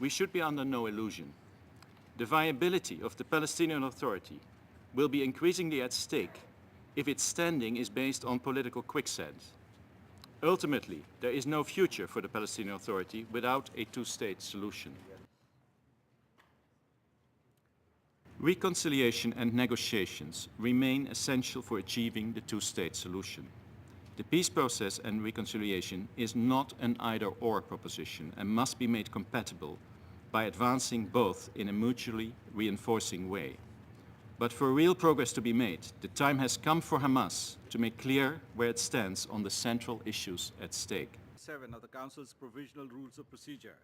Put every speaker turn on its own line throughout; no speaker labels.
we should be under no illusion. The viability of the Palestinian Authority will be increasingly at stake if its standing is based on political quicksand. Ultimately, there is no future for the Palestinian Authority without a two-state solution. Reconciliation and negotiations remain essential for achieving the two-state solution. The peace process and reconciliation is not an either-or proposition and must be made compatible by advancing both in a mutually reinforcing way. But for real progress to be made, the time has come for Hamas to make clear where it stands on the central issues at stake.
7 of the Council's Provisional Rules of Procedure.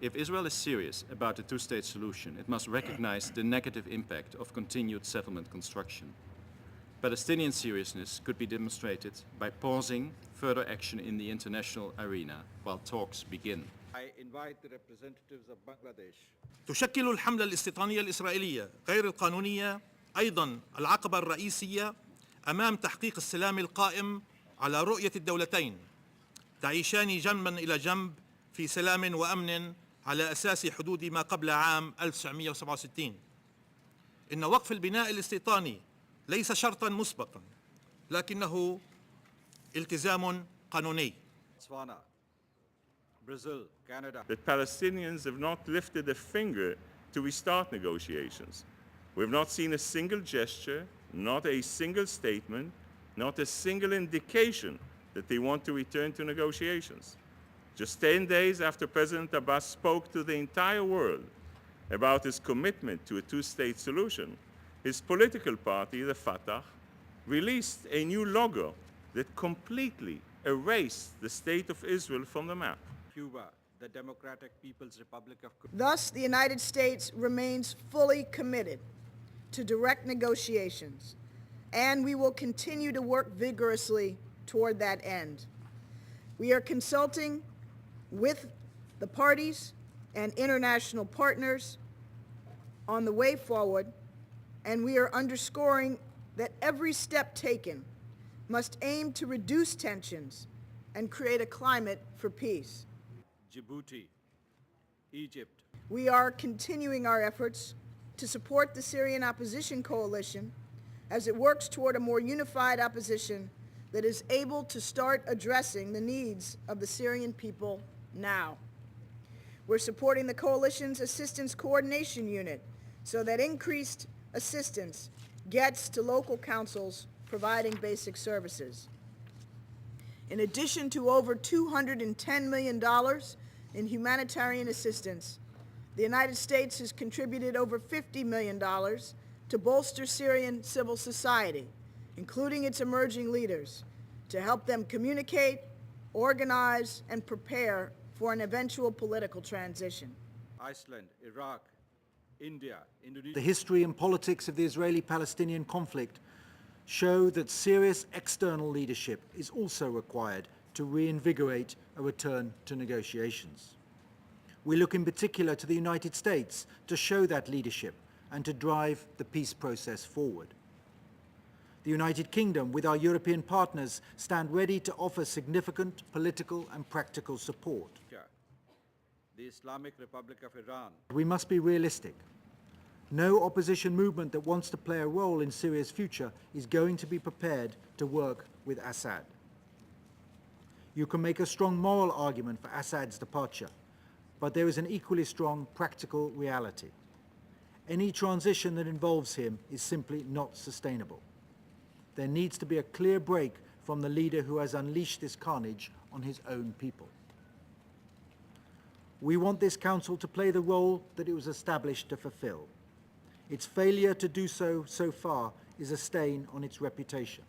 If Israel is serious about the two-state solution, it must recognize the negative impact of continued settlement construction. Palestinian seriousness could be demonstrated by pausing further action in the international arena while talks begin.
I invite the representatives of Bangladesh.
تشكل الحملة الاستيطانية الإسرائيلية غير القانونية أيضاً العقبة الرئيسية أمام تحقيق السلام القائم على رؤية الدولتين تعيشان جنباً إلى جنب في سلام وأمن على أساس حدود ما قبل عام 1967. إن وقف البناء الاستيطاني ليس شرطاً مسبقاً لكنه التزام قانوني.
Botswana, Brazil, Canada.
The Palestinians have not lifted a finger to restart negotiations. We have not seen a single gesture, not a single statement, not a single indication that they want to return to negotiations. Just 10 days after President Abbas spoke to the entire world about his commitment to a two-state solution, his political party, the Fatah, released a new logo that completely erased the state of Israel from the map.
Cuba, the Democratic People's Republic of Cuba.
Thus, the United States remains fully committed to direct negotiations, and we will continue to work vigorously toward that end. We are consulting with the parties and international partners on the way forward, and we are underscoring that every step taken must aim to reduce tensions and create a climate for peace.
Djibouti, Egypt.
We are continuing our efforts to support the Syrian opposition coalition as it works toward a more unified opposition that is able to start addressing the needs of the Syrian people now. We're supporting the coalition's Assistance Coordination Unit so that increased assistance gets to local councils providing basic services. In addition to over $210 million in humanitarian assistance, the United States has contributed over $50 million to bolster Syrian civil society, including its emerging leaders, to help them communicate, organize, and prepare for an eventual political transition.
Iceland, Iraq, India, Indonesia.
The history and politics of the Israeli-Palestinian conflict show that serious external leadership is also required to reinvigorate a return to negotiations. We look in particular to the United States to show that leadership and to drive the peace process forward. The United Kingdom, with our European partners, stand ready to offer significant political and practical support.
The Islamic Republic of Iran.
We must be realistic. No opposition movement that wants to play a role in Syria's future is going to be prepared to work with Assad. You can make a strong moral argument for Assad's departure, but there is an equally strong practical reality. Any transition that involves him is simply not sustainable. There needs to be a clear break from the leader who has unleashed this carnage on his own people. We want this council to play the role that it was established to fulfill. Its failure to do so far is a stain on its reputation.